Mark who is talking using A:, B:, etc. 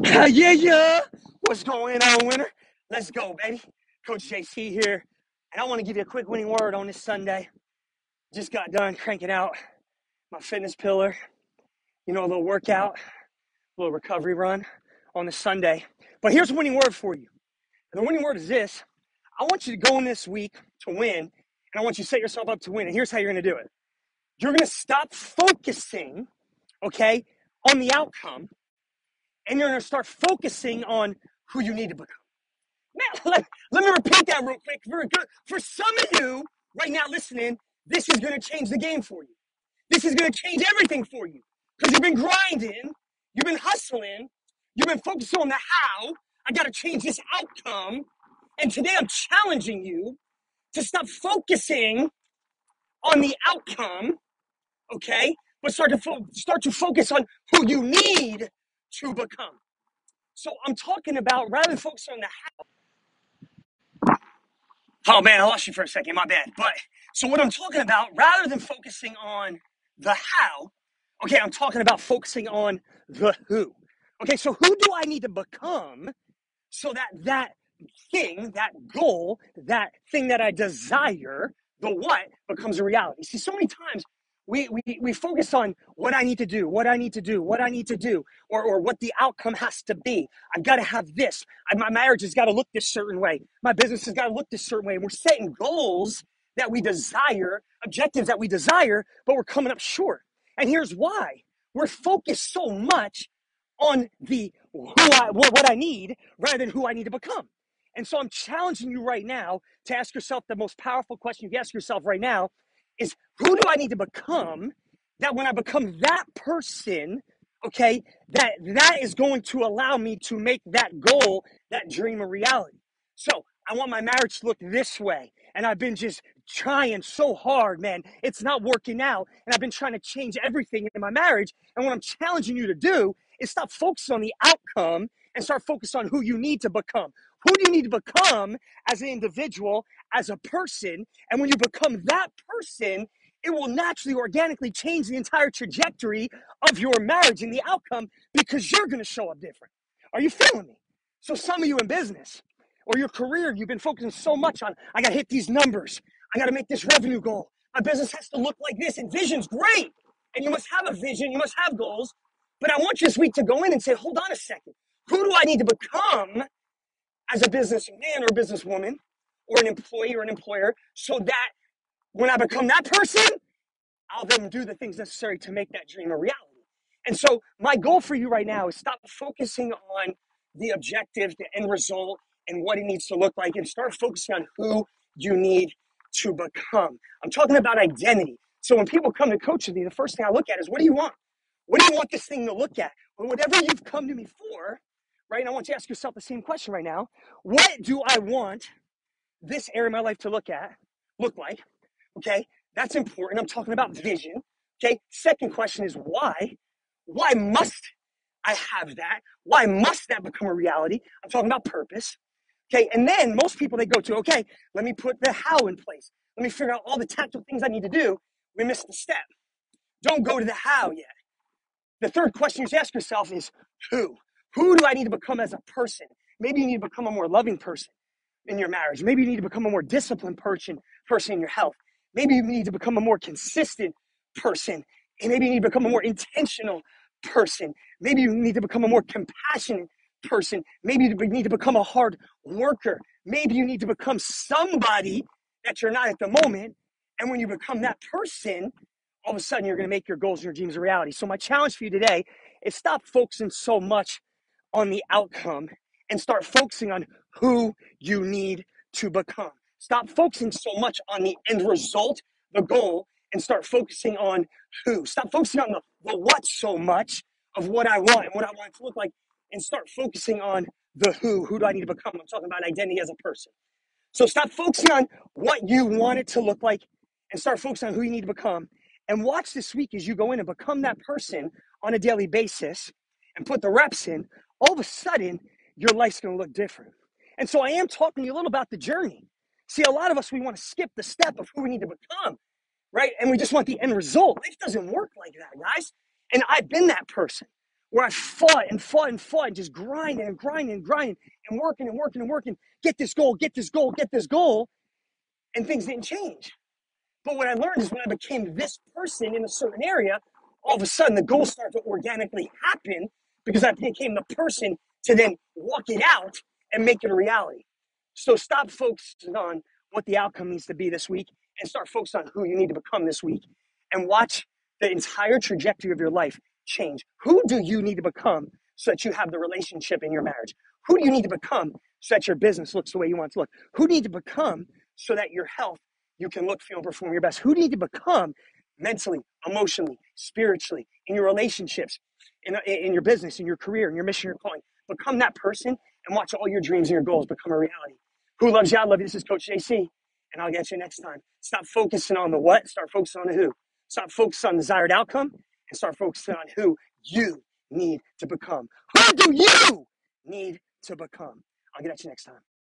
A: Yeah. What's going on, winner? Let's go, baby. Coach JC here, and I want to give you a quick winning word on this Sunday. Just got done cranking out my fitness pillar, a little workout, a little recovery run on this Sunday. But here's a winning word for you. And the winning word is this. I want you to go in this week to win, and I want you to set yourself up to win. And here's how you're going to do it. You're going to stop focusing, okay, on the outcome, and you're going to start focusing on who you need to become. Man, let me repeat that real quick. Very good. For some of you right now listening, this is going to change the game for you. This is going to change everything for you because you've been grinding, you've been hustling, you've been focused on the how. I got to change this outcome. And today I'm challenging you to stop focusing on the outcome, okay? But start to focus on who you need to become. So I'm talking about rather than focus on the Oh man, I lost you for a second. My bad. But so what I'm talking about, rather than focusing on the how, okay, I'm talking about focusing on the who. Okay, so who do I need to become so that thing, that goal, that thing that I desire, the what becomes a reality? See, so many times we focus on what I need to do, what I need to do, what I need to do, or what the outcome has to be. I've got to have this. My marriage has got to look this certain way. My business has got to look this certain way. And we're setting goals that we desire, objectives that we desire, but we're coming up short. And here's why. We're focused so much on the what I need rather than who I need to become. And so I'm challenging you right now to ask yourself the most powerful question you can ask yourself right now is who do I need to become that when I become that person, okay, that is going to allow me to make that goal, that dream a reality. So I want my marriage to look this way. And I've been just trying so hard, man. It's not working out. And I've been trying to change everything in my marriage. And what I'm challenging you to do is stop focusing on the outcome and start focusing on who you need to become. Who do you need to become as an individual, as a person? And when you become that person, it will naturally, organically change the entire trajectory of your marriage and the outcome because you're going to show up different. Are you feeling me? So some of you in business or your career, you've been focusing so much on, I got to hit these numbers. I got to make this revenue goal. My business has to look like this. And vision's great. And you must have a vision. You must have goals. But I want you this week to go in and say, hold on a second. Who do I need to become as a businessman or businesswoman or an employee or an employer so that when I become that person, I'll then do the things necessary to make that dream a reality. And so my goal for you right now is stop focusing on the objective, the end result, and what it needs to look like, and start focusing on who you need to become. I'm talking about identity. So when people come to coach with me, the first thing I look at is, what do you want? What do you want this thing to look at? Well, whatever you've come to me for, right? And I want you to ask yourself the same question right now. What do I want this area of my life to look like? Okay, that's important. I'm talking about vision. Okay, second question is why? Why must I have that? Why must that become a reality? I'm talking about purpose. Okay, and then most people they go to, okay, let me put the how in place. Let me figure out all the tactical things I need to do. We missed the step. Don't go to the how yet. The third question you should ask yourself is who? Who do I need to become as a person? Maybe you need to become a more loving person in your marriage. Maybe you need to become a more disciplined person in your health. Maybe you need to become a more consistent person. And maybe you need to become a more intentional person. Maybe you need to become a more compassionate person. Maybe you need to become a hard worker. Maybe you need to become somebody that you're not at the moment. And when you become that person, all of a sudden you're going to make your goals and your dreams a reality. So my challenge for you today is stop focusing so much on the outcome and start focusing on who you need to become. Stop focusing so much on the end result, the goal, and start focusing on who. Stop focusing on the what so much of what I want and what I want it to look like, and start focusing on the who. Who do I need to become? I'm talking about identity as a person. So stop focusing on what you want it to look like and start focusing on who you need to become. And watch this week as you go in and become that person on a daily basis and put the reps in. All of a sudden, your life's going to look different. And so I am talking to you a little about the journey. See, a lot of us, we want to skip the step of who we need to become, right? And we just want the end result. Life doesn't work like that, guys. And I've been that person. where I fought and fought and fought and just grinding and grinding and grinding and working and working and working. Get this goal, get this goal, get this goal. And things didn't change. But what I learned is when I became this person in a certain area, all of a sudden the goals start to organically happen because I became the person to then walk it out and make it a reality. So stop focusing on what the outcome needs to be this week and start focusing on who you need to become this week and watch the entire trajectory of your life change. Who do you need to become so that you have the relationship in your marriage? Who do you need to become so that your business looks the way you want it to look? Who do you need to become so that your health, you can look, feel, and perform your best? Who do you need to become mentally, emotionally, spiritually, in your relationships, in your business, in your career, in your mission, your calling? Become that person and watch all your dreams and your goals become a reality. Who loves you? I love you. This is Coach JC, and I'll get you next time. Stop focusing on the what, start focusing on the who. Stop focusing on desired outcome and start focusing on who you need to become. Who do you need to become? I'll get at you next time.